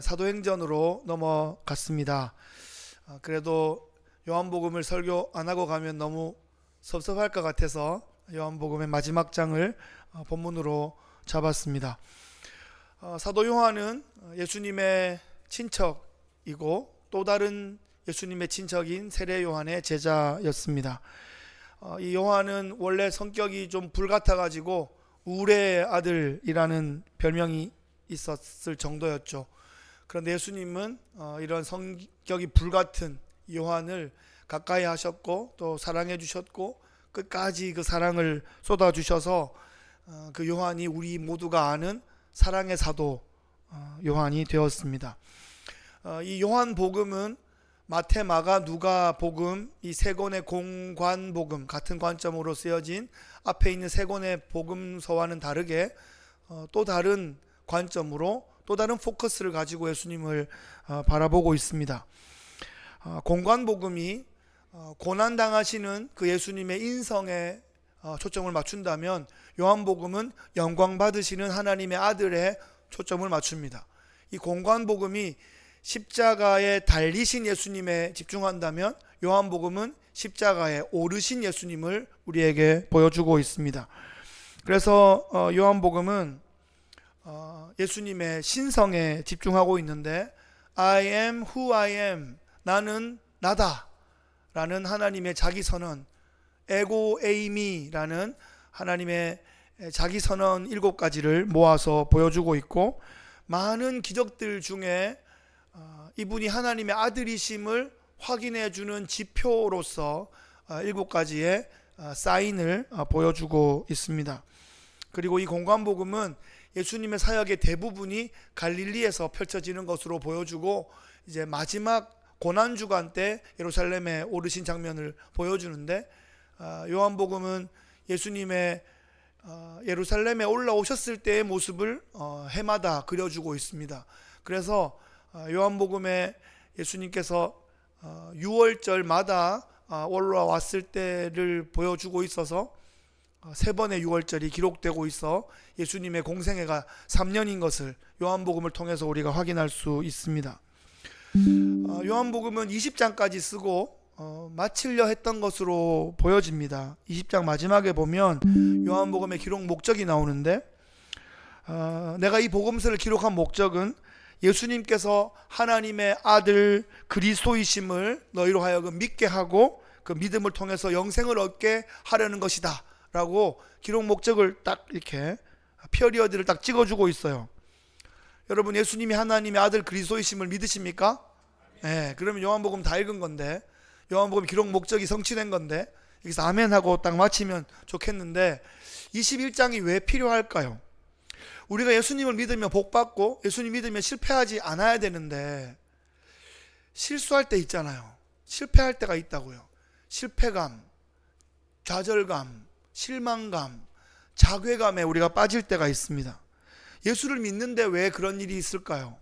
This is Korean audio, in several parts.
사도행전으로 넘어갔습니다. 그래도 요한복음을 설교 안 하고 가면 너무 섭섭할 것 같아서 요한복음의 마지막 장을 본문으로 잡았습니다. 사도 요한은 예수님의 친척이고 또 다른 예수님의 친척인 세례 요한의 제자였습니다. 이 요한은 원래 성격이 좀 불같아 가지고 우레의 아들이라는 별명이 있었을 정도였죠. 그런데 예수님은 이런 성격이 불같은 요한을 가까이 하셨고 또 사랑해 주셨고 끝까지 그 사랑을 쏟아 주셔서 그 요한이 우리 모두가 아는 사랑의 사도 요한이 되었습니다. 이 요한복음은 마태, 마가, 누가 복음 이 세 권의 공관복음 같은 관점으로 쓰여진 앞에 있는 세 권의 복음서와는 다르게 또 다른 관점으로 또 다른 포커스를 가지고 예수님을 바라보고 있습니다. 공관복음이 고난당하시는 그 예수님의 인성에 초점을 맞춘다면 요한복음은 영광 받으시는 하나님의 아들에 초점을 맞춥니다. 이 공관복음이 십자가에 달리신 예수님에 집중한다면 요한복음은 십자가에 오르신 예수님을 우리에게 보여주고 있습니다. 그래서 요한복음은 예수님의 신성에 집중하고 있는데 I am who I am, 나는 나다 라는 하나님의 자기선언, 에고 에이미라는 하나님의 자기선언 7가지를 모아서 보여주고 있고, 많은 기적들 중에 이분이 하나님의 아들이심을 확인해주는 지표로서 7가지의 사인을 보여주고 있습니다. 그리고 이 공관복음은 예수님의 사역의 대부분이 갈릴리에서 펼쳐지는 것으로 보여주고 이제 마지막 고난주간 때 예루살렘에 오르신 장면을 보여주는데, 요한복음은 예수님의 예루살렘에 올라오셨을 때의 모습을 해마다 그려주고 있습니다. 그래서 요한복음에 예수님께서 6월절마다 올라왔을 때를 보여주고 있어서 3번의 6월절이 기록되고 있어 예수님의 공생애가 3년인 것을 요한복음을 통해서 우리가 확인할 수 있습니다. 요한복음은 20장까지 쓰고 마치려 했던 것으로 보여집니다. 20장 마지막에 보면 요한복음의 기록 목적이 나오는데, 내가 이 복음서를 기록한 목적은 예수님께서 하나님의 아들 그리스도이심을 너희로 하여금 믿게 하고 그 믿음을 통해서 영생을 얻게 하려는 것이다 라고 기록 목적을 딱 이렇게 피어리어드를 딱 찍어주고 있어요. 여러분, 예수님이 하나님의 아들 그리스도이심을 믿으십니까? 네, 그러면 요한복음 다 읽은 건데, 요한복음 기록 목적이 성취된 건데, 여기서 아멘 하고 딱 마치면 좋겠는데 21장이 왜 필요할까요? 우리가 예수님을 믿으면 복받고 예수님 믿으면 실패하지 않아야 되는데 실수할 때 있잖아요. 실패할 때가 있다고요. 실패감, 좌절감, 실망감, 자괴감에 우리가 빠질 때가 있습니다. 예수를 믿는데 왜 그런 일이 있을까요?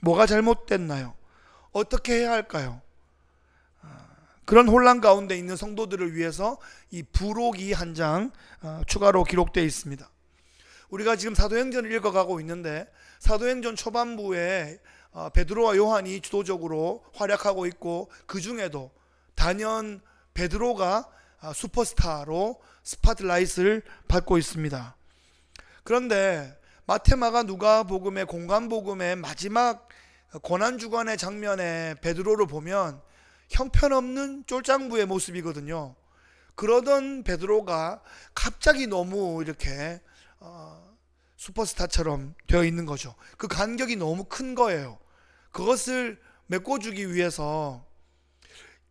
뭐가 잘못됐나요? 어떻게 해야 할까요? 그런 혼란 가운데 있는 성도들을 위해서 이 부록이 한 장 추가로 기록되어 있습니다. 우리가 지금 사도행전을 읽어가고 있는데 사도행전 초반부에 베드로와 요한이 주도적으로 활약하고 있고, 그 중에도 단연 베드로가 슈퍼스타로 스팟라이트를 받고 있습니다. 그런데 마태, 마가, 누가 복음의 공관복음의 마지막 고난주간의 장면에 베드로를 보면 형편없는 쫄장부의 모습이거든요. 그러던 베드로가 갑자기 너무 이렇게 슈퍼스타처럼 되어 있는 거죠. 그 간격이 너무 큰 거예요. 그것을 메꿔주기 위해서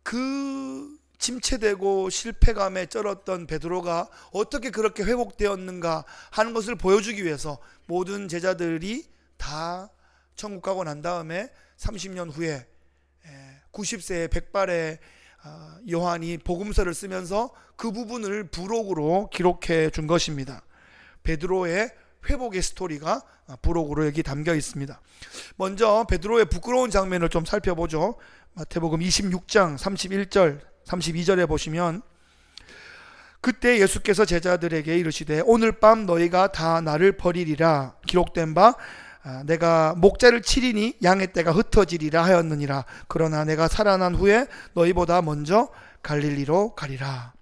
그 침체되고 실패감에 쩔었던 베드로가 어떻게 그렇게 회복되었는가 하는 것을 보여주기 위해서 모든 제자들이 다 천국 가고 난 다음에 30년 후에 90세의 백발의 요한이 복음서를 쓰면서 그 부분을 부록으로 기록해 준 것입니다. 베드로의 회복의 스토리가 부록으로 여기 담겨 있습니다. 먼저 베드로의 부끄러운 장면을 좀 살펴보죠. 마태복음 26장 31절 32절에 보시면, 그때 예수께서 제자들에게 이르시되 오늘 밤 너희가 다 나를 버리리라 기록된 바 내가 목자를 치리니 양의 떼가 흩어지리라 하였느니라. 그러나 내가 살아난 후에 너희보다 먼저 갈릴리로 가리라.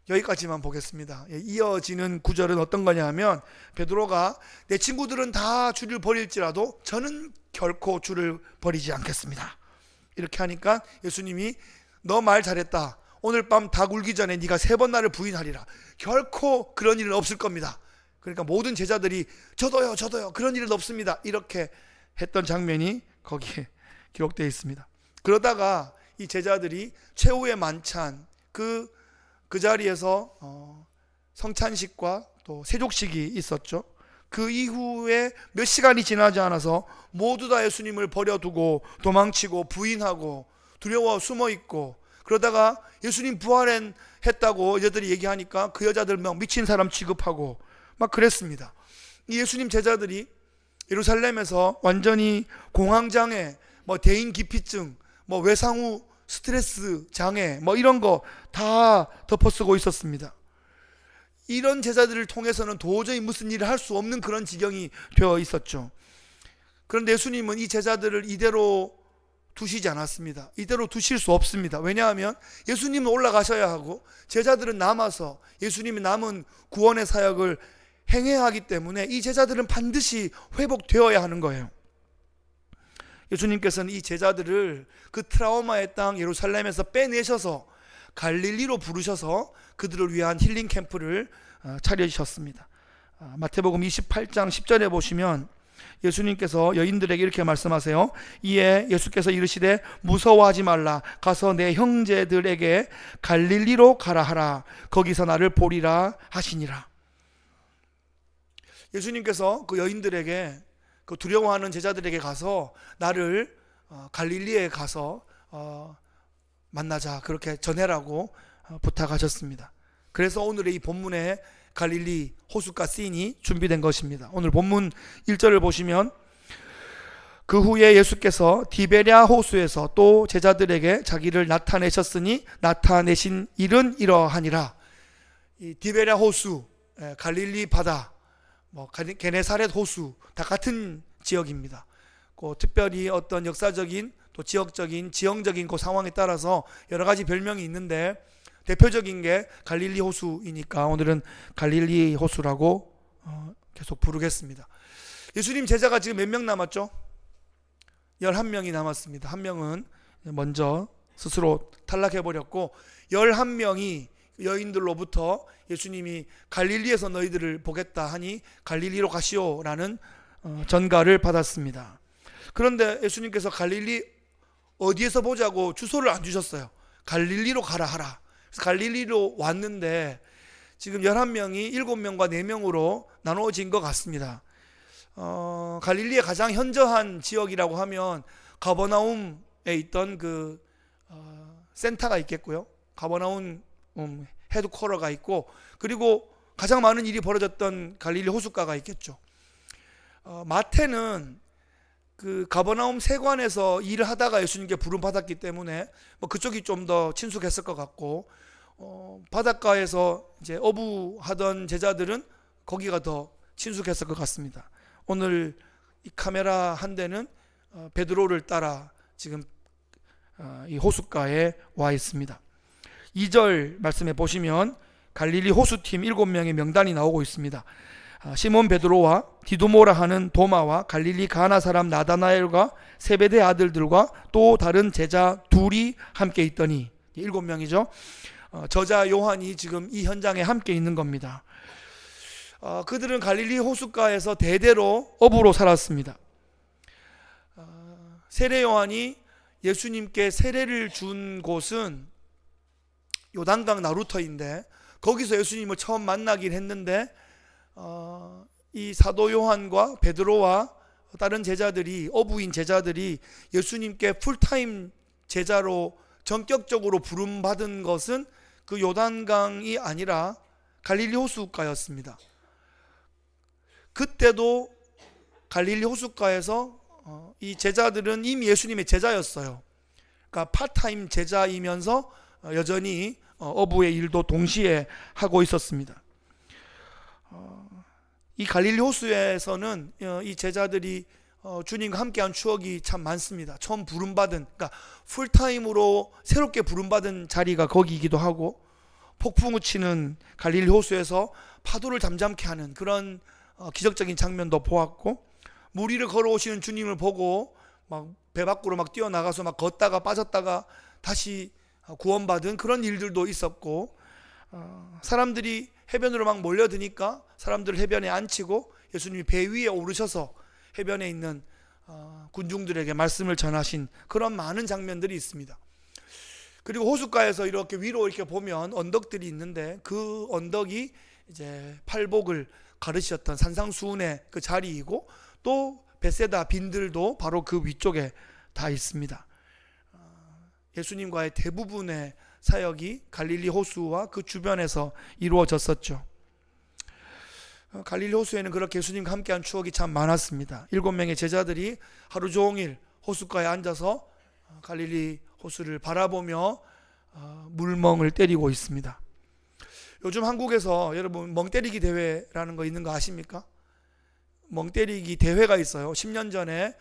여기까지만 보겠습니다. 이어지는 구절은 어떤 거냐면 베드로가 내 친구들은 다 주를 버릴지라도 저는 결코 주를 버리지 않겠습니다. 이렇게 하니까 예수님이 너 말 잘했다. 오늘 밤 닭 울기 전에 네가 3번 나를 부인하리라. 결코 그런 일은 없을 겁니다. 그러니까 모든 제자들이 저도요 그런 일은 없습니다. 이렇게 했던 장면이 거기에 기록되어 있습니다. 그러다가 이 제자들이 최후의 만찬 그 자리에서 성찬식과 또 세족식이 있었죠. 그 이후에 몇 시간이 지나지 않아서 모두 다 예수님을 버려두고 도망치고 부인하고 두려워 숨어있고, 그러다가 예수님 부활했다고 여자들이 얘기하니까 그 여자들 막 미친 사람 취급하고 막 그랬습니다. 이 예수님 제자들이 예루살렘에서 완전히 공황장애, 대인 기피증, 외상 후 스트레스 장애 이런 거 다 덮어쓰고 있었습니다. 이런 제자들을 통해서는 도저히 무슨 일을 할 수 없는 그런 지경이 되어 있었죠. 그런데 예수님은 이 제자들을 이대로 두시지 않았습니다. 이대로 두실 수 없습니다. 왜냐하면 예수님은 올라가셔야 하고 제자들은 남아서 예수님이 남은 구원의 사역을 행해야 하기 때문에 이 제자들은 반드시 회복되어야 하는 거예요. 예수님께서는 이 제자들을 그 트라우마의 땅 예루살렘에서 빼내셔서 갈릴리로 부르셔서 그들을 위한 힐링 캠프를 차려주셨습니다. 마태복음 28장 10절에 보시면 예수님께서 여인들에게 이렇게 말씀하세요. 이에 예수께서 이르시되 무서워하지 말라. 가서 내 형제들에게 갈릴리로 가라 하라. 거기서 나를 보리라 하시니라. 예수님께서 그 여인들에게, 그 두려워하는 제자들에게 가서 나를 갈릴리에 가서 만나자, 그렇게 전해라고 부탁하셨습니다. 그래서 오늘의 이 본문에 갈릴리 호숫가 씬이 준비된 것입니다. 오늘 본문 1절을 보시면 그 후에 예수께서 디베랴 호수에서 또 제자들에게 자기를 나타내셨으니 나타내신 일은 이러하니라. 이 디베랴 호수, 갈릴리 바다, 게네사렛 호수 다 같은 지역입니다. 특별히 어떤 역사적인 또 지역적인 지형적인 그 상황에 따라서 여러 가지 별명이 있는데 대표적인 게 갈릴리 호수이니까 오늘은 갈릴리 호수라고 계속 부르겠습니다. 예수님 제자가 지금 몇 명 남았죠? 11명이 남았습니다. 한 명은 먼저 스스로 탈락해버렸고 11명이 여인들로부터 예수님이 갈릴리에서 너희들을 보겠다 하니 갈릴리로 가시오라는 전가를 받았습니다. 그런데 예수님께서 갈릴리 어디에서 보자고 주소를 안 주셨어요. 갈릴리로 가라 하라. 그래서 갈릴리로 왔는데 지금 11명이 7명과 4명으로 나누어진 것 같습니다. 갈릴리의 가장 현저한 지역이라고 하면 가버나움에 있던 그 센터가 있겠고요. 가버나움 헤드쿼터가 있고, 그리고 가장 많은 일이 벌어졌던 갈릴리 호숫가가 있겠죠. 마태는 그 가버나움 세관에서 일을 하다가 예수님께 부름 받았기 때문에 그쪽이 좀 더 친숙했을 것 같고, 바닷가에서 이제 어부하던 제자들은 거기가 더 친숙했을 것 같습니다. 오늘 이 카메라 한 대는 베드로를 따라 지금 이 호숫가에 와 있습니다. 2절 말씀해 보시면 갈릴리 호수팀 7명의 명단이 나오고 있습니다. 시몬 베드로와 디두모라 하는 도마와 갈릴리 가나 사람 나다나엘과 세베대 아들들과 또 다른 제자 둘이 함께 있더니 7명이죠. 저자 요한이 지금 이 현장에 함께 있는 겁니다. 그들은 갈릴리 호숫가에서 대대로 어부로 살았습니다. 세례 요한이 예수님께 세례를 준 곳은 요단강 나루터인데 거기서 예수님을 처음 만나긴 했는데 이 사도 요한과 베드로와 다른 제자들이, 어부인 제자들이 예수님께 풀타임 제자로 전격적으로 부름받은 것은 그 요단강이 아니라 갈릴리 호숫가였습니다. 그때도 갈릴리 호숫가에서 이 제자들은 이미 예수님의 제자였어요. 그러니까 파타임 제자이면서 여전히 어부의 일도 동시에 하고 있었습니다. 이 갈릴리 호수에서는 이 제자들이 주님과 함께한 추억이 참 많습니다. 처음 부름받은, 그러니까 풀타임으로 새롭게 부름받은 자리가 거기이기도 하고, 폭풍우 치는 갈릴리 호수에서 파도를 잠잠케 하는 그런 기적적인 장면도 보았고, 물 위를 걸어오시는 주님을 보고 막 배 밖으로 막 뛰어나가서 막 걷다가 빠졌다가 다시 구원받은 그런 일들도 있었고, 사람들이 해변으로 막 몰려드니까 사람들을 해변에 앉히고 예수님이 배 위에 오르셔서 해변에 있는 군중들에게 말씀을 전하신 그런 많은 장면들이 있습니다. 그리고 호숫가에서 이렇게 위로 이렇게 보면 언덕들이 있는데, 그 언덕이 이제 팔복을 가르치셨던 산상수훈의 그 자리이고, 또 베세다 빈들도 바로 그 위쪽에 다 있습니다. 예수님과의 대부분의 사역이 갈릴리 호수와 그 주변에서 이루어졌었죠. 갈릴리 호수에는 그렇게 예수님과 함께한 추억이 참 많았습니다. 7명의 제자들이 하루 종일 호숫가에 앉아서 갈릴리 호수를 바라보며 물멍을 때리고 있습니다. 요즘 한국에서 여러분 멍때리기 대회라는 거 있는 거 아십니까? 멍때리기 대회가 있어요. 10년 전에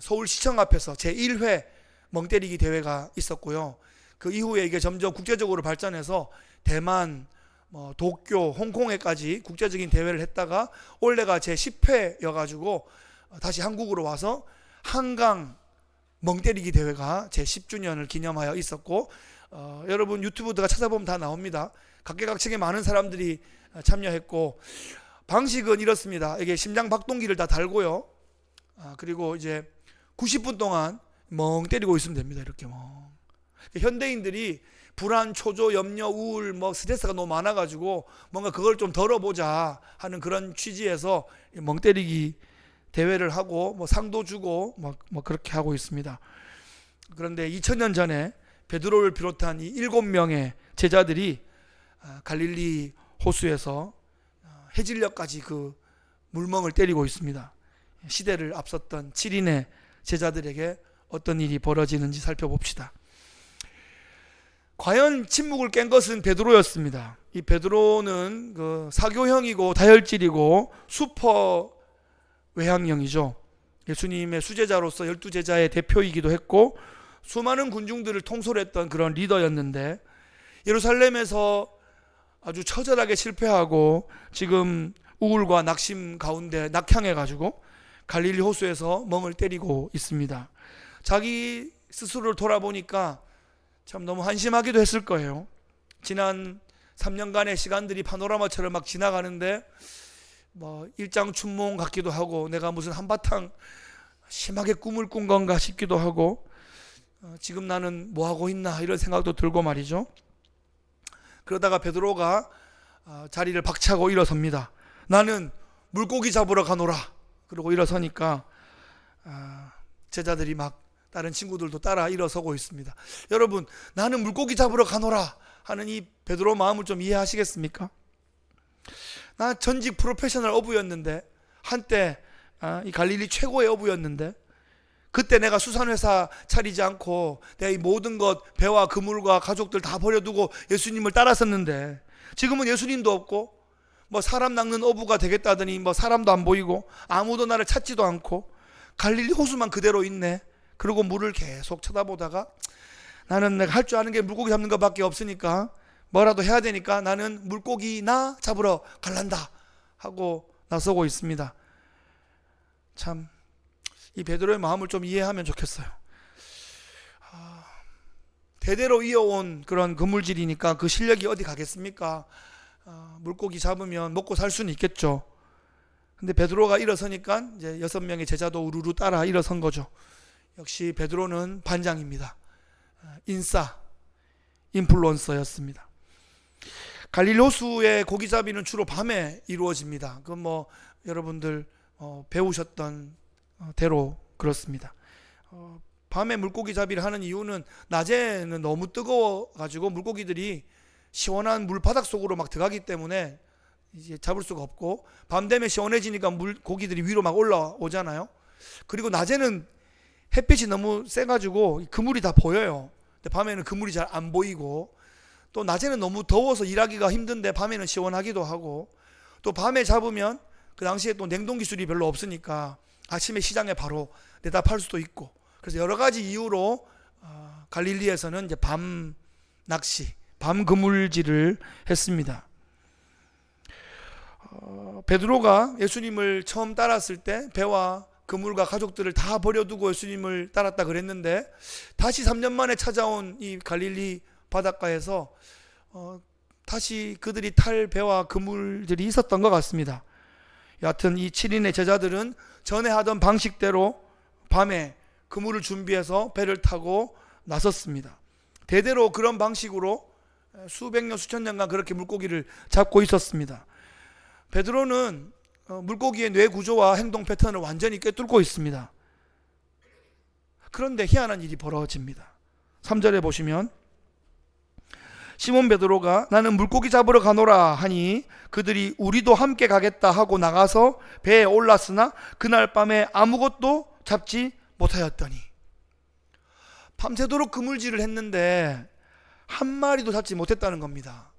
서울시청 앞에서 제1회 멍때리기 대회가 있었고요. 그 이후에 이게 점점 국제적으로 발전해서 대만, 도쿄, 홍콩에까지 국제적인 대회를 했다가 올해가 제10회여가지고 다시 한국으로 와서 한강 멍때리기 대회가 제10주년을 기념하여 있었고, 여러분 유튜브가 찾아보면 다 나옵니다. 각계각층의 많은 사람들이 참여했고, 방식은 이렇습니다. 이게 심장 박동기를 다 달고요. 그리고 이제 90분 동안 멍 때리고 있으면 됩니다. 이렇게 멍. 현대인들이 불안, 초조, 염려, 우울, 스트레스가 너무 많아가지고 뭔가 그걸 좀 덜어보자 하는 그런 취지에서 멍 때리기 대회를 하고 상도 주고 그렇게 하고 있습니다. 그런데 2000년 전에 베드로를 비롯한 이 7명의 제자들이 갈릴리 호수에서 해질녘까지 그 물멍을 때리고 있습니다. 시대를 앞섰던 7인의 제자들에게 어떤 일이 벌어지는지 살펴봅시다. 과연 침묵을 깬 것은 베드로였습니다. 이 베드로는 그 사교형이고 다혈질이고 슈퍼 외향형이죠. 예수님의 수제자로서 12제자의 대표이기도 했고, 수많은 군중들을 통솔했던 그런 리더였는데, 예루살렘에서 아주 처절하게 실패하고 지금 우울과 낙심 가운데 낙향해가지고 갈릴리 호수에서 멍을 때리고 있습니다. 자기 스스로를 돌아보니까 참 너무 한심하기도 했을 거예요. 지난 3년간의 시간들이 파노라마처럼 막 지나가는데 일장춘몽 같기도 하고, 내가 무슨 한바탕 심하게 꿈을 꾼 건가 싶기도 하고, 지금 나는 뭐 하고 있나 이런 생각도 들고 말이죠. 그러다가 베드로가 자리를 박차고 일어섭니다. 나는 물고기 잡으러 가노라. 그러고 일어서니까 제자들이 막 다른 친구들도 따라 일어서고 있습니다. 여러분, 나는 물고기 잡으러 가노라 하는 이 베드로 마음을 좀 이해하시겠습니까? 나 전직 프로페셔널 어부였는데, 한때 이 갈릴리 최고의 어부였는데, 그때 내가 수산회사 차리지 않고 내가 이 모든 것, 배와 그물과 가족들 다 버려두고 예수님을 따랐었는데, 지금은 예수님도 없고 사람 낚는 어부가 되겠다더니 사람도 안 보이고 아무도 나를 찾지도 않고 갈릴리 호수만 그대로 있네. 그리고 물을 계속 쳐다보다가, 나는 내가 할 줄 아는 게 물고기 잡는 것밖에 없으니까 뭐라도 해야 되니까 나는 물고기나 잡으러 갈란다 하고 나서고 있습니다. 참 이 베드로의 마음을 좀 이해하면 좋겠어요. 대대로 이어온 그런 그물질이니까 그 실력이 어디 가겠습니까? 물고기 잡으면 먹고 살 수는 있겠죠. 근데 베드로가 일어서니까 이제 6명의 제자도 우르르 따라 일어선 거죠. 역시 베드로는 반장입니다. 인플루언서였습니다. 갈릴리 호수의 고기잡이는 주로 밤에 이루어집니다. 그건 여러분들 배우셨던 대로 그렇습니다. 밤에 물고기 잡이를 하는 이유는 낮에는 너무 뜨거워가지고 물고기들이 시원한 물바닥 속으로 막 들어가기 때문에 이제 잡을 수가 없고, 밤 되면 시원해지니까 물고기들이 위로 막 올라오잖아요. 그리고 낮에는 햇빛이 너무 세가지고 그물이 다 보여요. 근데 밤에는 그물이 잘 안 보이고, 또 낮에는 너무 더워서 일하기가 힘든데 밤에는 시원하기도 하고, 또 밤에 잡으면 그 당시에 또 냉동 기술이 별로 없으니까 아침에 시장에 바로 내다 팔 수도 있고, 그래서 여러 가지 이유로 갈릴리에서는 이제 밤 낚시, 밤 그물질을 했습니다. 베드로가 예수님을 처음 따랐을 때 배와 그물과 가족들을 다 버려두고 예수님을 따랐다 그랬는데, 다시 3년 만에 찾아온 이 갈릴리 바닷가에서 다시 그들이 탈 배와 그물들이 있었던 것 같습니다. 여하튼 이 7인의 제자들은 전에 하던 방식대로 밤에 그물을 준비해서 배를 타고 나섰습니다. 대대로 그런 방식으로 수백 년 수천 년간 그렇게 물고기를 잡고 있었습니다. 베드로는 물고기의 뇌 구조와 행동 패턴을 완전히 꿰뚫고 있습니다. 그런데 희한한 일이 벌어집니다. 3절에 보시면 시몬 베드로가 나는 물고기 잡으러 가노라 하니 그들이 우리도 함께 가겠다 하고 나가서 배에 올랐으나 그날 밤에 아무것도 잡지 못하였더니, 밤새도록 그물질을 했는데 한 마리도 잡지 못했다는 겁니다.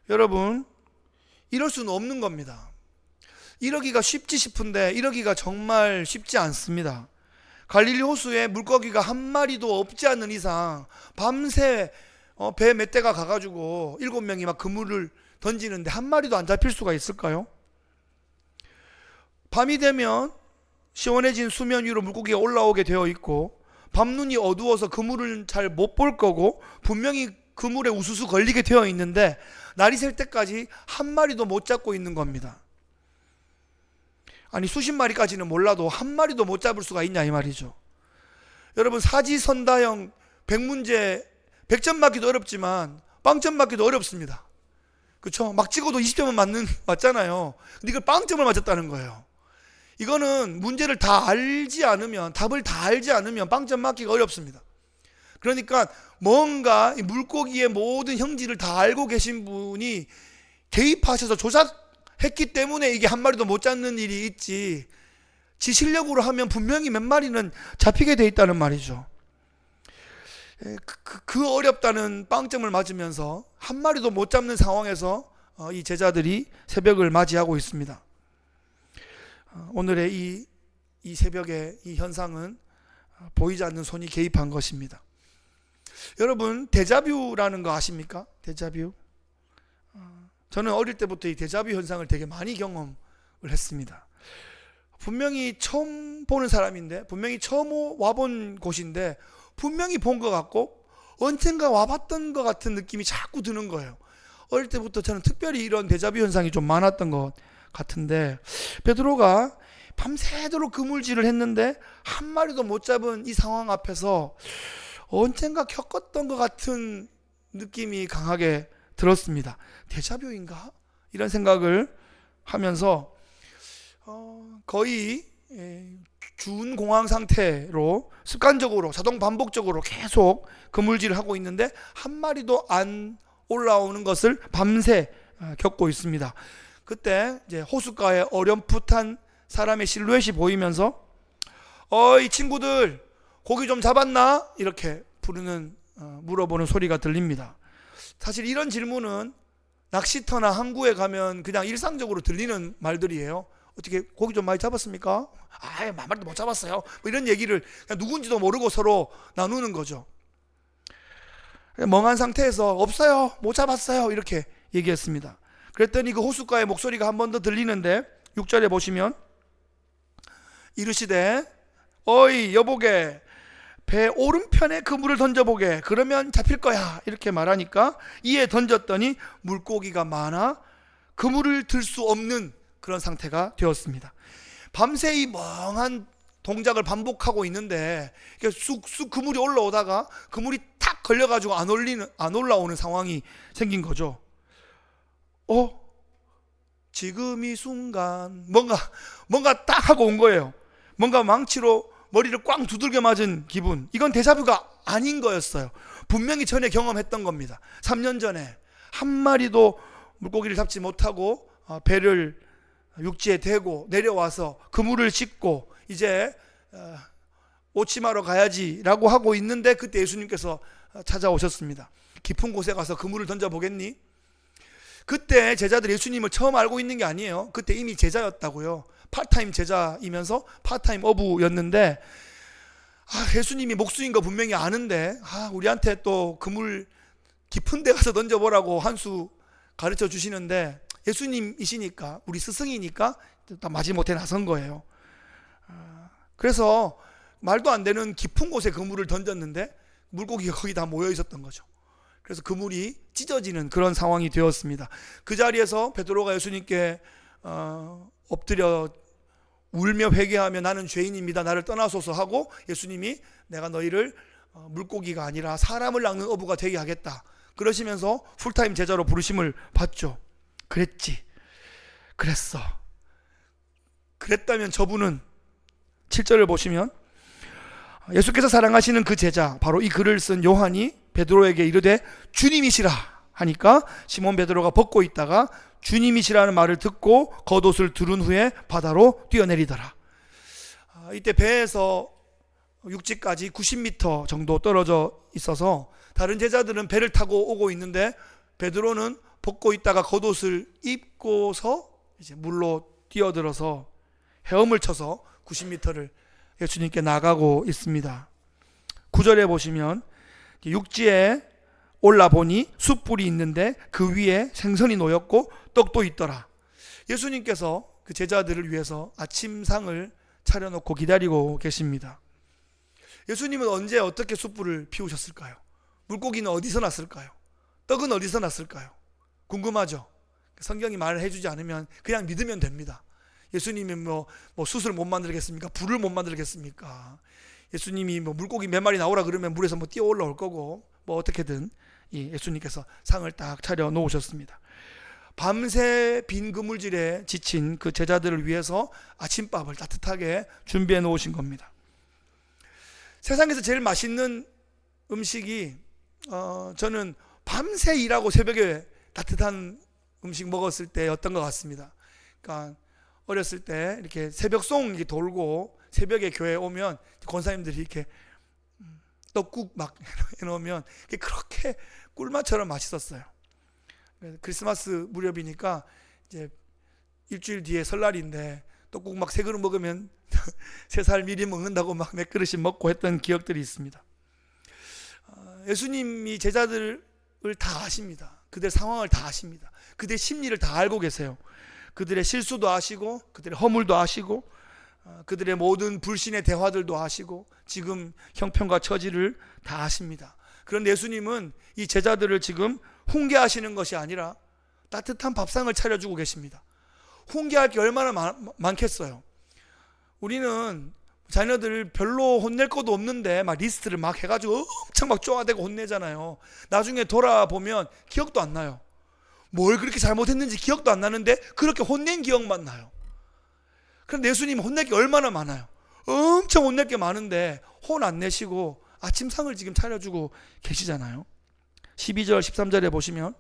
여러분, 이럴 수는 없는 겁니다. 이러기가 쉽지 싶은데 이러기가 정말 쉽지 않습니다. 갈릴리 호수에 물고기가 한 마리도 없지 않는 이상 밤새 배 몇 대가 가가지고 7명이 막 그물을 던지는데 한 마리도 안 잡힐 수가 있을까요? 밤이 되면 시원해진 수면 위로 물고기가 올라오게 되어 있고, 밤눈이 어두워서 그물을 잘 못 볼 거고 분명히 그물에 우수수 걸리게 되어 있는데 날이 셀 때까지 한 마리도 못 잡고 있는 겁니다. 아니, 수십 마리까지는 몰라도 한 마리도 못 잡을 수가 있냐 이 말이죠. 여러분, 사지선다형 100문제 100점 맞기도 어렵지만 빵점 맞기도 어렵습니다. 그렇죠? 막 찍어도 20점은 맞잖아요. 근데 이걸 빵점을 맞았다는 거예요. 이거는 문제를 다 알지 않으면, 답을 다 알지 않으면 빵점 맞기가 어렵습니다. 그러니까 뭔가 이 물고기의 모든 형질을 다 알고 계신 분이 개입하셔서 조작했기 때문에 이게 한 마리도 못 잡는 일이 있지, 지 실력으로 하면 분명히 몇 마리는 잡히게 돼 있다는 말이죠. 그 어렵다는 빵점을 맞으면서 한 마리도 못 잡는 상황에서 이 제자들이 새벽을 맞이하고 있습니다. 오늘의 이 새벽의 이 현상은 보이지 않는 손이 개입한 것입니다. 여러분, 데자뷰라는 거 아십니까? 데자뷰. 저는 어릴 때부터 이 데자뷰 현상을 되게 많이 경험을 했습니다. 분명히 처음 보는 사람인데, 분명히 처음 와본 곳인데 분명히 본 것 같고 언젠가 와봤던 것 같은 느낌이 자꾸 드는 거예요. 어릴 때부터 저는 특별히 이런 데자뷰 현상이 좀 많았던 것 같은데, 베드로가 밤새도록 그물질을 했는데 한 마리도 못 잡은 이 상황 앞에서 언젠가 겪었던 것 같은 느낌이 강하게 들었습니다. 데자뷰인가? 이런 생각을 하면서 거의 준공황 상태로 습관적으로 자동 반복적으로 계속 그물질을 하고 있는데 한 마리도 안 올라오는 것을 밤새 겪고 있습니다. 그때 이제 호숫가에 어렴풋한 사람의 실루엣이 보이면서 어이 친구들 고기 좀 잡았나? 이렇게 물어보는 소리가 들립니다. 사실 이런 질문은 낚시터나 항구에 가면 그냥 일상적으로 들리는 말들이에요. 어떻게 고기 좀 많이 잡았습니까? 한 마리도 못 잡았어요. 뭐 이런 얘기를 그냥 누군지도 모르고 서로 나누는 거죠. 멍한 상태에서 없어요, 못 잡았어요 이렇게 얘기했습니다. 그랬더니 그 호숫가의 목소리가 한 번 더 들리는데 6절에 보시면 이르시되 어이 여보게 배 오른편에 그물을 던져보게 그러면 잡힐 거야 이렇게 말하니까 이에 던졌더니 물고기가 많아 그물을 들 수 없는 그런 상태가 되었습니다. 밤새 이 멍한 동작을 반복하고 있는데 쑥쑥 그물이 올라오다가 그물이 탁 걸려가지고 안 올라오는 상황이 생긴 거죠. 지금 이 순간 뭔가 딱 하고 온 거예요. 뭔가 망치로 머리를 꽝 두들겨 맞은 기분. 이건 데자뷰가 아닌 거였어요. 분명히 전에 경험했던 겁니다. 3년 전에 한 마리도 물고기를 잡지 못하고 배를 육지에 대고 내려와서 그물을 씻고 이제 오침하러 가야지 라고 하고 있는데 그때 예수님께서 찾아오셨습니다. 깊은 곳에 가서 그물을 던져보겠니? 그때 제자들이 예수님을 처음 알고 있는 게 아니에요. 그때 이미 제자였다고요. 파트타임 제자이면서 파트타임 어부였는데, 예수님이 목수인 거 분명히 아는데, 우리한테 또 그물 깊은 데 가서 던져보라고 한 수 가르쳐 주시는데, 예수님이시니까, 우리 스승이니까 마지못해 나선 거예요. 그래서 말도 안 되는 깊은 곳에 그물을 던졌는데 물고기가 거기 다 모여 있었던 거죠. 그래서 그물이 찢어지는 그런 상황이 되었습니다. 그 자리에서 베드로가 예수님께 엎드려 울며 회개하며 나는 죄인입니다, 나를 떠나소서 하고, 예수님이 내가 너희를 물고기가 아니라 사람을 낚는 어부가 되게 하겠다 그러시면서 풀타임 제자로 부르심을 받죠. 그랬어. 그랬다면 저분은 7절을 보시면 예수께서 사랑하시는 그 제자, 바로 이 글을 쓴 요한이 베드로에게 이르되 주님이시라 하니까 시몬 베드로가 벗고 있다가 주님이시라는 말을 듣고 겉옷을 두른 후에 바다로 뛰어내리더라. 이때 배에서 육지까지 90m 정도 떨어져 있어서 다른 제자들은 배를 타고 오고 있는데 베드로는 벗고 있다가 겉옷을 입고서 이제 물로 뛰어들어서 헤엄을 쳐서 90m를 예수님께 나가고 있습니다. 9절에 보시면 육지에 올라보니 숯불이 있는데 그 위에 생선이 놓였고 떡도 있더라. 예수님께서 그 제자들을 위해서 아침상을 차려놓고 기다리고 계십니다. 예수님은 언제 어떻게 숯불을 피우셨을까요? 물고기는 어디서 났을까요? 떡은 어디서 났을까요? 궁금하죠? 성경이 말을 해주지 않으면 그냥 믿으면 됩니다. 예수님이 뭐 숯을 못 만들겠습니까? 불을 못 만들겠습니까? 예수님이 물고기 몇 마리 나오라 그러면 물에서 뛰어 올라올 거고, 어떻게든 예수님께서 상을 딱 차려 놓으셨습니다. 밤새 빈 그물질에 지친 그 제자들을 위해서 아침밥을 따뜻하게 준비해 놓으신 겁니다. 세상에서 제일 맛있는 음식이 저는 밤새 일하고 새벽에 따뜻한 음식 먹었을 때였던 것 같습니다. 그러니까 어렸을 때 이렇게 새벽송 이렇게 돌고 새벽에 교회에 오면 권사님들이 이렇게 떡국 막 해놓으면 그렇게 꿀맛처럼 맛있었어요. 크리스마스 무렵이니까 이제 일주일 뒤에 설날인데 떡국 막 세 그릇 먹으면 3살 미리 먹는다고 막 몇 그릇씩 먹고 했던 기억들이 있습니다. 예수님이 제자들을 다 아십니다. 그들의 상황을 다 아십니다. 그들의 심리를 다 알고 계세요. 그들의 실수도 아시고 그들의 허물도 아시고 그들의 모든 불신의 대화들도 아시고 지금 형편과 처지를 다 아십니다. 그런데 예수님은 이 제자들을 지금 훈계하시는 것이 아니라 따뜻한 밥상을 차려주고 계십니다. 훈계할 게 얼마나 많겠어요. 우리는 자녀들 별로 혼낼 것도 없는데 막 리스트를 막 해가지고 엄청 막 쪼아대고 혼내잖아요. 나중에 돌아보면 기억도 안 나요. 뭘 그렇게 잘못했는지 기억도 안 나는데 그렇게 혼낸 기억만 나요. 그런데 예수님은 혼낼 게 얼마나 많아요. 엄청 혼낼 게 많은데 혼 안 내시고 아침상을 지금 차려주고 계시잖아요. 12절 13절에 보시면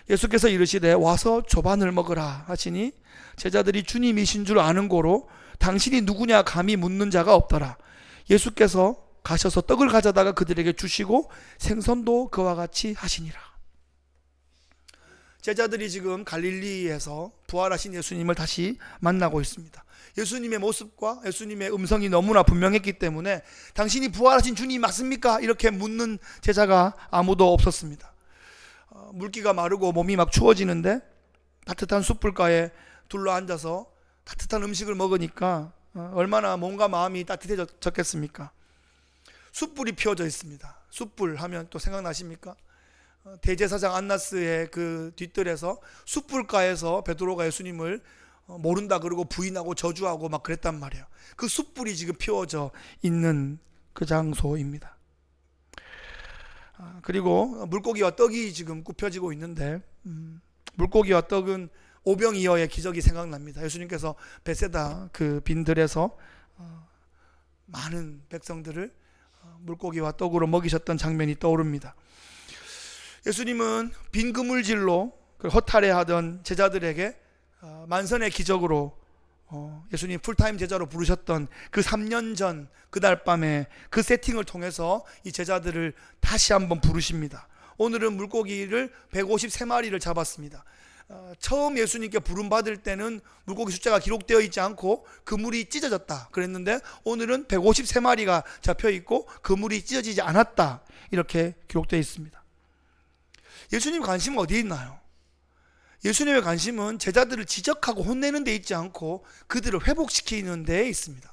예수께서 이르시되 와서 조반을 먹으라 하시니 제자들이 주님이신 줄 아는 고로 당신이 누구냐 감히 묻는 자가 없더라. 예수께서 가셔서 떡을 가져다가 그들에게 주시고 생선도 그와 같이 하시니라. 제자들이 지금 갈릴리에서 부활하신 예수님을 다시 만나고 있습니다. 예수님의 모습과 예수님의 음성이 너무나 분명했기 때문에 당신이 부활하신 주님 맞습니까? 이렇게 묻는 제자가 아무도 없었습니다. 물기가 마르고 몸이 막 추워지는데 따뜻한 숯불가에 둘러앉아서 따뜻한 음식을 먹으니까 얼마나 몸과 마음이 따뜻해졌겠습니까? 숯불이 피워져 있습니다. 숯불 하면 또 생각나십니까? 대제사장 안나스의 그 뒷뜰에서 숯불가에서 베드로가 예수님을 모른다 그러고 부인하고 저주하고 막 그랬단 말이에요. 그 숯불이 지금 피워져 있는 그 장소입니다. 그리고 물고기와 떡이 지금 굽혀지고 있는데 물고기와 떡은 오병이어의 기적이 생각납니다. 예수님께서 베세다 그 빈들에서 많은 백성들을 물고기와 떡으로 먹이셨던 장면이 떠오릅니다. 예수님은 빈 그물질로 허탈해하던 제자들에게 만선의 기적으로 예수님 풀타임 제자로 부르셨던 그 3년 전 그날 밤에 그 세팅을 통해서 이 제자들을 다시 한번 부르십니다. 오늘은 물고기를 153마리를 잡았습니다. 처음 예수님께 부름받을 때는 물고기 숫자가 기록되어 있지 않고 그물이 찢어졌다 그랬는데, 오늘은 153마리가 잡혀 있고 그물이 찢어지지 않았다 이렇게 기록되어 있습니다. 예수님 관심은 어디에 있나요? 예수님의 관심은 제자들을 지적하고 혼내는 데 있지 않고 그들을 회복시키는 데에 있습니다.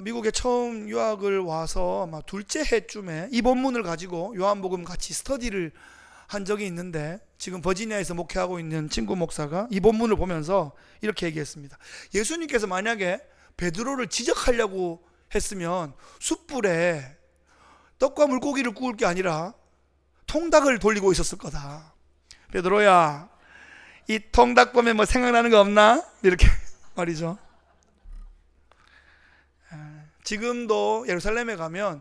미국에 처음 유학을 와서 아마 둘째 해쯤에 이 본문을 가지고 요한복음 같이 스터디를 한 적이 있는데, 지금 버지니아에서 목회하고 있는 친구 목사가 이 본문을 보면서 이렇게 얘기했습니다. 예수님께서 만약에 베드로를 지적하려고 했으면 숯불에 떡과 물고기를 구울 게 아니라 통닭을 돌리고 있었을 거다. 베드로야, 이 통닭 보면 뭐 생각나는 거 없나? 이렇게 말이죠. 지금도 예루살렘에 가면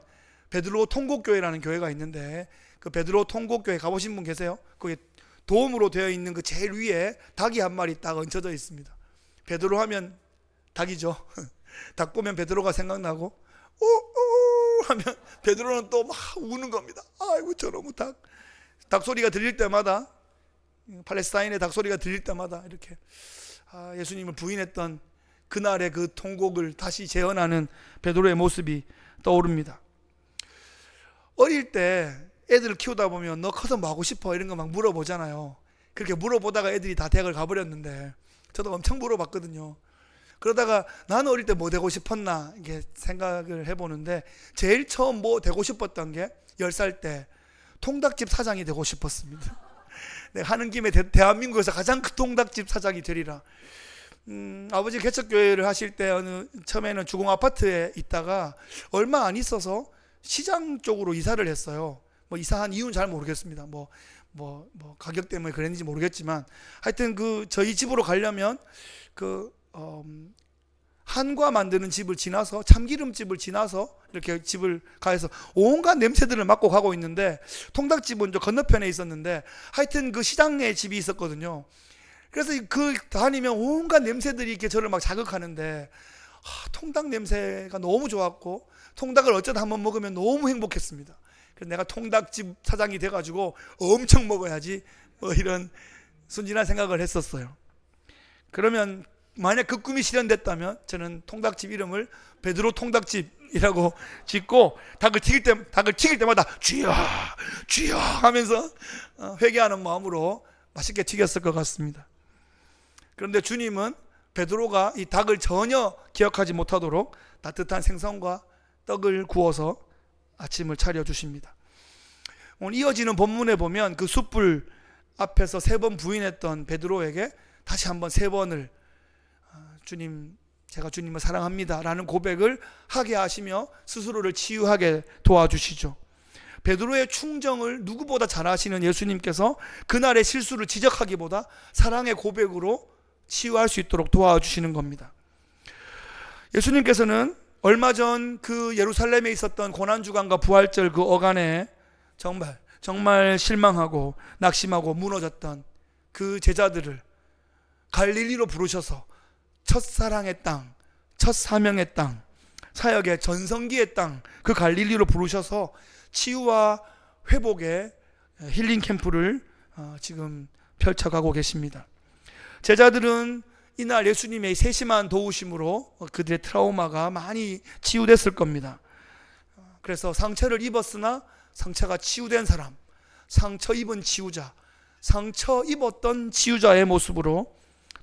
베드로 통곡교회라는 교회가 있는데, 그 베드로 통곡교회 가보신 분 계세요? 거기 도움으로 되어 있는 그 제일 위에 닭이 한 마리 딱 얹혀져 있습니다. 베드로 하면 닭이죠. 닭 보면 베드로가 생각나고, 오 하면 베드로는 또 막 우는 겁니다. 아이고 저놈의 닭 소리가 들릴 때마다, 팔레스타인의 닭 소리가 들릴 때마다 이렇게 예수님을 부인했던 그날의 그 통곡을 다시 재현하는 베드로의 모습이 떠오릅니다. 어릴 때 애들을 키우다 보면 너 커서 뭐 하고 싶어? 이런 거 막 물어보잖아요. 그렇게 물어보다가 애들이 다 대학을 가버렸는데, 저도 엄청 물어봤거든요. 그러다가 나는 어릴 때 뭐 되고 싶었나 이게 생각을 해보는데, 제일 처음 뭐 되고 싶었던 게 10살 때 통닭집 사장이 되고 싶었습니다. 내가 하는 김에 대한민국에서 가장 큰 통닭집 사장이 되리라. 아버지 개척교회를 하실 때 처음에는 주공 아파트에 있다가 얼마 안 있어서 시장 쪽으로 이사를 했어요. 뭐 이사한 이유는 잘 모르겠습니다. 뭐 가격 때문에 그랬는지 모르겠지만, 하여튼 그 저희 집으로 가려면 한과 만드는 집을 지나서, 참기름집을 지나서 이렇게 집을 가서 온갖 냄새들을 맡고 가고 있는데, 통닭집은 저 건너편에 있었는데 하여튼 그 시장에 집이 있었거든요. 그래서 그 다니면 온갖 냄새들이 이렇게 저를 막 자극하는데, 통닭 냄새가 너무 좋았고 통닭을 어쩌다 한번 먹으면 너무 행복했습니다. 그래서 내가 통닭집 사장이 돼가지고 엄청 먹어야지 뭐 이런 순진한 생각을 했었어요. 그러면 만약 그 꿈이 실현됐다면 저는 통닭집 이름을 베드로 통닭집이라고 짓고 닭을 튀길 때마다 주여 주여 하면서 회개하는 마음으로 맛있게 튀겼을 것 같습니다. 그런데 주님은 베드로가 이 닭을 전혀 기억하지 못하도록 따뜻한 생선과 떡을 구워서 아침을 차려주십니다. 오늘 이어지는 본문에 보면 그 숯불 앞에서 3번 부인했던 베드로에게 다시 한번 3번을 주님, 제가 주님을 사랑합니다 라는 고백을 하게 하시며 스스로를 치유하게 도와주시죠. 베드로의 충정을 누구보다 잘 아시는 예수님께서 그날의 실수를 지적하기보다 사랑의 고백으로 치유할 수 있도록 도와주시는 겁니다. 예수님께서는 얼마 전 그 예루살렘에 있었던 고난주간과 부활절 그 어간에 정말 실망하고 낙심하고 무너졌던 그 제자들을 갈릴리로 부르셔서 첫사랑의 땅, 첫 사명의 땅, 사역의 전성기의 땅, 그 갈릴리로 부르셔서 치유와 회복의 힐링 캠프를 지금 펼쳐가고 계십니다. 제자들은 이날 예수님의 세심한 도우심으로 그들의 트라우마가 많이 치유됐을 겁니다. 그래서 상처를 입었으나 상처가 치유된 사람, 상처 입은 치유자, 상처 입었던 치유자의 모습으로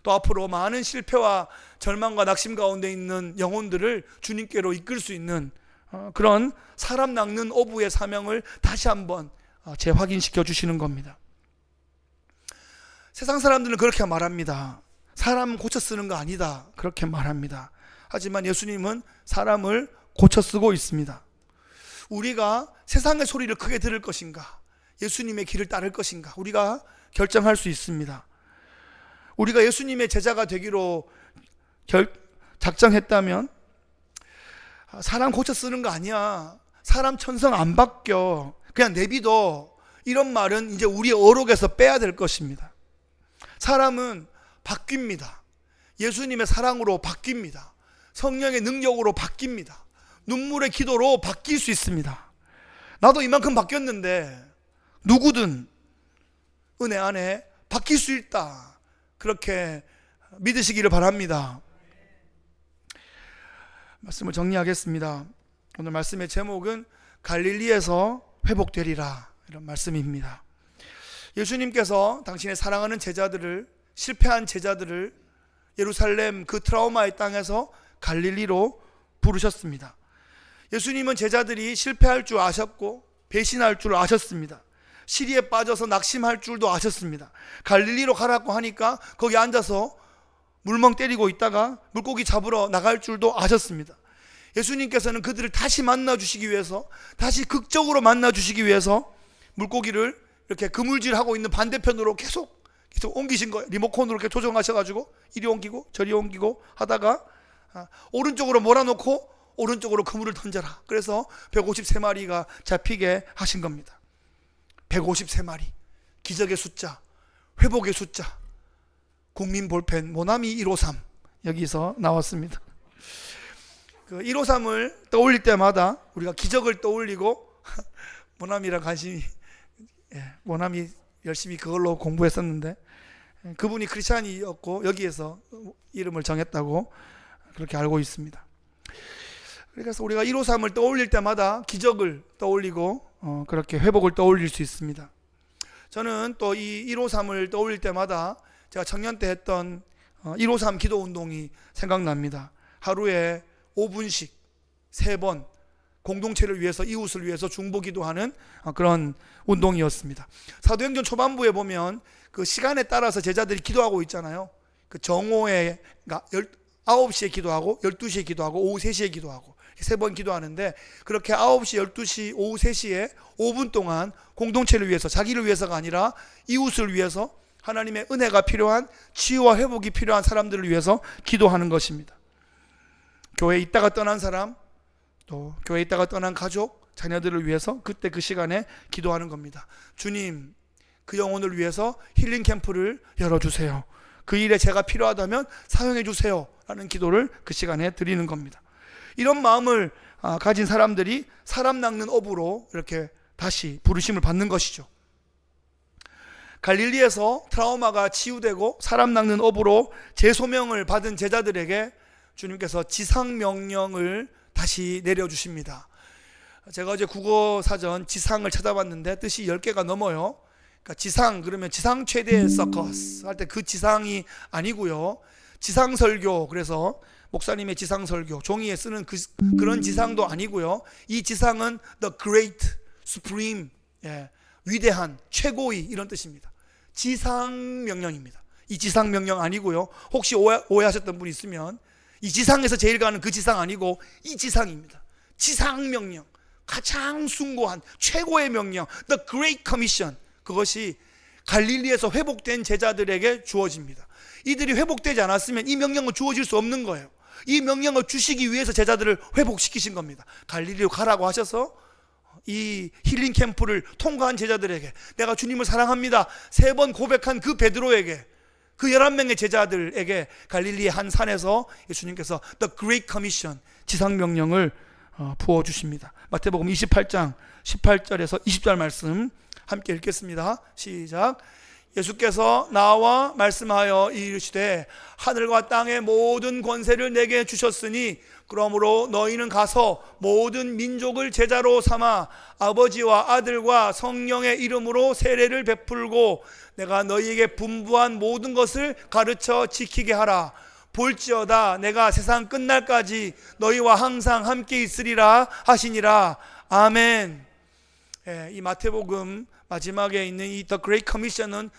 또 앞으로 많은 실패와 절망과 낙심 가운데 있는 영혼들을 주님께로 이끌 수 있는 그런 사람 낚는 어부의 사명을 다시 한번 재확인시켜 주시는 겁니다. 세상 사람들은 그렇게 말합니다. 사람 고쳐 쓰는 거 아니다, 그렇게 말합니다. 하지만 예수님은 사람을 고쳐 쓰고 있습니다. 우리가 세상의 소리를 크게 들을 것인가, 예수님의 길을 따를 것인가, 우리가 결정할 수 있습니다. 우리가 예수님의 제자가 되기로 작정했다면 사람 고쳐 쓰는 거 아니야, 사람 천성 안 바뀌어, 그냥 내비둬, 이런 말은 이제 우리의 어록에서 빼야 될 것입니다. 사람은 바뀝니다. 예수님의 사랑으로 바뀝니다. 성령의 능력으로 바뀝니다. 눈물의 기도로 바뀔 수 있습니다. 나도 이만큼 바뀌었는데 누구든 은혜 안에 바뀔 수 있다, 그렇게 믿으시기를 바랍니다. 말씀을 정리하겠습니다. 오늘 말씀의 제목은 갈릴리에서 회복되리라, 이런 말씀입니다. 예수님께서 당신의 사랑하는 제자들을, 실패한 제자들을 예루살렘 그 트라우마의 땅에서 갈릴리로 부르셨습니다. 예수님은 제자들이 실패할 줄 아셨고 배신할 줄 아셨습니다. 시리에 빠져서 낙심할 줄도 아셨습니다. 갈릴리로 가라고 하니까 거기 앉아서 물멍 때리고 있다가 물고기 잡으러 나갈 줄도 아셨습니다. 예수님께서는 그들을 다시 만나주시기 위해서, 다시 극적으로 만나주시기 위해서 물고기를 이렇게 그물질하고 있는 반대편으로 계속 옮기신 거예요. 리모컨으로 이렇게 조정하셔가지고 이리 옮기고 저리 옮기고 하다가 오른쪽으로 몰아놓고 오른쪽으로 그물을 던져라. 그래서 153마리가 잡히게 하신 겁니다. 153마리, 기적의 숫자, 회복의 숫자. 국민 볼펜 모나미 153 여기서 나왔습니다. 그 153을 떠올릴 때마다 우리가 기적을 떠올리고 모나미랑 관심이, 모나미 열심히 그걸로 공부했었는데 그분이 크리스찬이었고 여기에서 이름을 정했다고 그렇게 알고 있습니다. 그래서 우리가 153을 떠올릴 때마다 기적을 떠올리고 그렇게 회복을 떠올릴 수 있습니다. 저는 또 이 153을 떠올릴 때마다 제가 청년 때 했던 153 기도 운동이 생각납니다. 하루에 5분씩 3번 공동체를 위해서, 이웃을 위해서 중보기도하는 그런 운동이었습니다. 사도행전 초반부에 보면 그 시간에 따라서 제자들이 기도하고 있잖아요. 그 정오에 9시에 기도하고 12시에 기도하고 오후 3시에 기도하고 3번 기도하는데, 그렇게 9시, 12시, 오후 3시에 5분 동안 공동체를 위해서, 자기를 위해서가 아니라 이웃을 위해서, 하나님의 은혜가 필요한, 치유와 회복이 필요한 사람들을 위해서 기도하는 것입니다. 교회에 있다가 떠난 사람, 또 교회에 있다가 떠난 가족, 자녀들을 위해서 그때 그 시간에 기도하는 겁니다. 주님, 그 영혼을 위해서 힐링 캠프를 열어주세요. 그 일에 제가 필요하다면 사용해 주세요 라는 기도를 그 시간에 드리는 겁니다. 이런 마음을 가진 사람들이 사람 낚는 업으로 이렇게 다시 부르심을 받는 것이죠. 갈릴리에서 트라우마가 치유되고 사람 낚는 업으로 재소명을 받은 제자들에게 주님께서 지상명령을 다시 내려주십니다. 제가 어제 국어사전 지상을 찾아봤는데 뜻이 10개가 넘어요. 그러니까 지상 그러면 지상 최대 서커스 할 때 그 지상이 아니고요, 지상설교, 그래서 목사님의 지상설교 종이에 쓰는 그런 지상도 아니고요, 이 지상은 the great, supreme, 위대한, 최고의 이런 뜻입니다. 지상명령입니다. 이 지상명령 아니고요, 혹시 오해하셨던 분이 있으면 이 지상에서 제일 가는 그 지상 아니고 이 지상입니다. 지상명령, 가장 숭고한 최고의 명령, the great commission, 그것이 갈릴리에서 회복된 제자들에게 주어집니다. 이들이 회복되지 않았으면 이 명령은 주어질 수 없는 거예요. 이 명령을 주시기 위해서 제자들을 회복시키신 겁니다. 갈릴리로 가라고 하셔서 이 힐링 캠프를 통과한 제자들에게, 내가 주님을 사랑합니다 3번 고백한 그 베드로에게, 그 11명의 제자들에게 갈릴리의 한 산에서 예수님께서 The Great Commission, 지상명령을 부어주십니다. 마태복음 28장 18절에서 20절 말씀 함께 읽겠습니다. 시작. 예수께서 나와 말씀하여 이르시되 하늘과 땅의 모든 권세를 내게 주셨으니 그러므로 너희는 가서 모든 민족을 제자로 삼아 아버지와 아들과 성령의 이름으로 세례를 베풀고 내가 너희에게 분부한 모든 것을 가르쳐 지키게 하라. 볼지어다 내가 세상 끝날까지 너희와 항상 함께 있으리라 하시니라. 아멘. 이 마태복음 마지막에 있는 이 The Great Commission은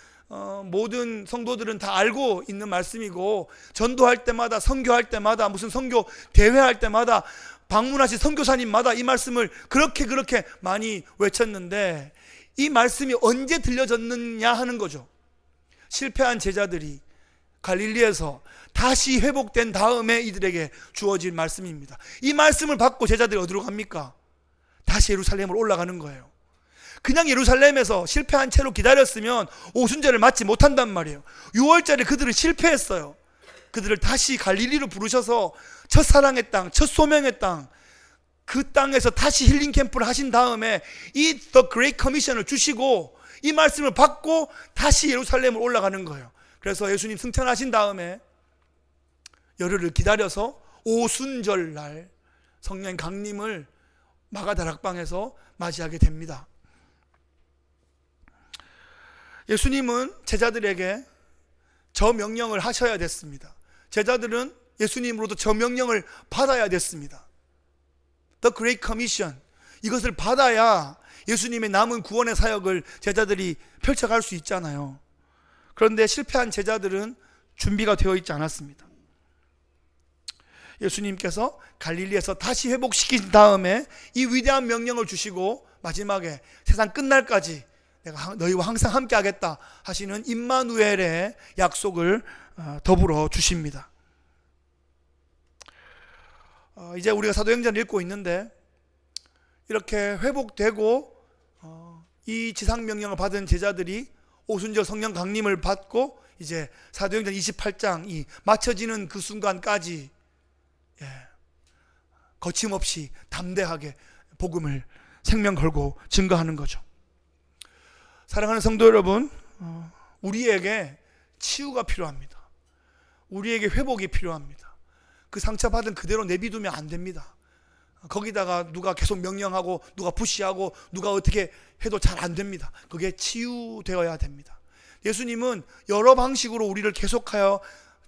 모든 성도들은 다 알고 있는 말씀이고, 전도할 때마다, 선교할 때마다, 무슨 선교 대회할 때마다, 방문하신 선교사님마다 이 말씀을 그렇게 많이 외쳤는데, 이 말씀이 언제 들려졌느냐 하는 거죠. 실패한 제자들이 갈릴리에서 다시 회복된 다음에 이들에게 주어진 말씀입니다. 이 말씀을 받고 제자들이 어디로 갑니까? 다시 예루살렘으로 올라가는 거예요. 그냥 예루살렘에서 실패한 채로 기다렸으면 오순절을 맞지 못한단 말이에요. 6월절에 그들은 실패했어요. 그들을 다시 갈릴리로 부르셔서 첫사랑의 땅, 첫 소명의 땅, 그 땅에서 다시 힐링 캠프를 하신 다음에 이 The Great Commission을 주시고 이 말씀을 받고 다시 예루살렘을 올라가는 거예요. 그래서 예수님 승천하신 다음에 열흘을 기다려서 오순절 날 성령 강림을 마가다락방에서 맞이하게 됩니다. 예수님은 제자들에게 저 명령을 하셔야 됐습니다. 제자들은 예수님으로부터 저 명령을 받아야 됐습니다. The Great Commission, 이것을 받아야 예수님의 남은 구원의 사역을 제자들이 펼쳐갈 수 있잖아요. 그런데 실패한 제자들은 준비가 되어 있지 않았습니다. 예수님께서 갈릴리에서 다시 회복시킨 다음에 이 위대한 명령을 주시고 마지막에 세상 끝날까지 내가 너희와 항상 함께 하겠다 하시는 임마누엘의 약속을 더불어 주십니다. 이제 우리가 사도행전을 읽고 있는데 이렇게 회복되고 이 지상명령을 받은 제자들이 오순절 성령 강림을 받고 이제 사도행전 28장 이 맞춰지는 그 순간까지 거침없이 담대하게 복음을 생명 걸고 증거하는 거죠. 사랑하는 성도 여러분, 우리에게 치유가 필요합니다. 우리에게 회복이 필요합니다. 그 상처받은 그대로 내비두면 안 됩니다. 거기다가 누가 계속 명령하고 누가 푸시하고 누가 어떻게 해도 잘 안 됩니다. 그게 치유되어야 됩니다. 예수님은 여러 방식으로 우리를 계속하여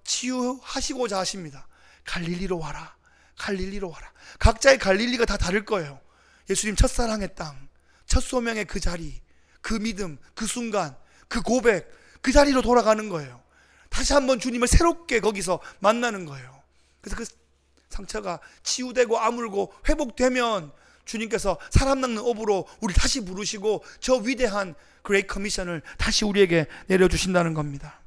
치유하시고자 하십니다. 갈릴리로 와라, 갈릴리로 와라. 각자의 갈릴리가 다 다를 거예요. 예수님 첫사랑의 땅, 첫 소명의 그 자리, 그 믿음, 그 순간, 그 고백, 그 자리로 돌아가는 거예요. 다시 한번 주님을 새롭게 거기서 만나는 거예요. 그래서 그 상처가 치유되고 아물고 회복되면 주님께서 사람 낚는 업으로 우리 다시 부르시고 저 위대한 그레이트 커미션을 다시 우리에게 내려주신다는 겁니다.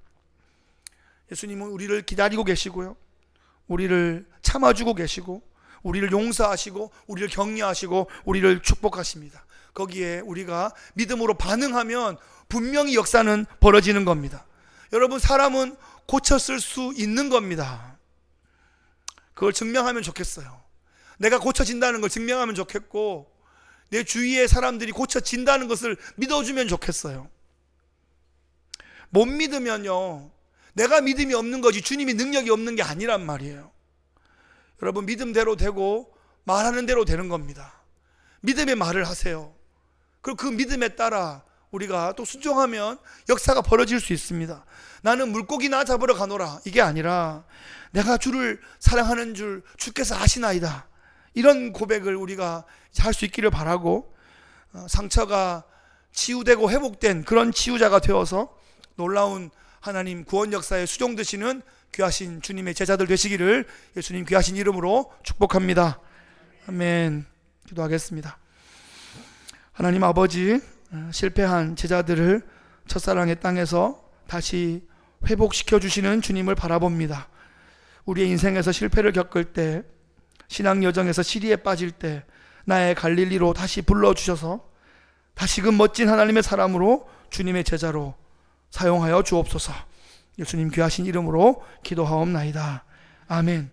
예수님은 우리를 기다리고 계시고요, 우리를 참아주고 계시고 우리를 용서하시고 우리를 격려하시고 우리를 축복하십니다. 거기에 우리가 믿음으로 반응하면 분명히 역사는 벌어지는 겁니다. 여러분, 사람은 고쳤을 수 있는 겁니다. 그걸 증명하면 좋겠어요. 내가 고쳐진다는 걸 증명하면 좋겠고 내 주위의 사람들이 고쳐진다는 것을 믿어주면 좋겠어요. 못 믿으면요, 내가 믿음이 없는 거지 주님이 능력이 없는 게 아니란 말이에요. 여러분, 믿음대로 되고 말하는 대로 되는 겁니다. 믿음의 말을 하세요. 그리고 그 믿음에 따라 우리가 또 순종하면 역사가 벌어질 수 있습니다. 나는 물고기나 잡으러 가노라 이게 아니라 내가 주를 사랑하는 줄 주께서 아시나이다, 이런 고백을 우리가 할 수 있기를 바라고 상처가 치유되고 회복된 그런 치유자가 되어서 놀라운 하나님 구원 역사에 수종되시는 귀하신 주님의 제자들 되시기를 예수님 귀하신 이름으로 축복합니다. 아멘. 기도하겠습니다. 하나님 아버지, 실패한 제자들을 첫사랑의 땅에서 다시 회복시켜 주시는 주님을 바라봅니다. 우리의 인생에서 실패를 겪을 때, 신앙 여정에서 시리에 빠질 때 나의 갈릴리로 다시 불러주셔서 다시금 멋진 하나님의 사람으로 주님의 제자로 사용하여 주옵소서. 예수님 귀하신 이름으로 기도하옵나이다. 아멘.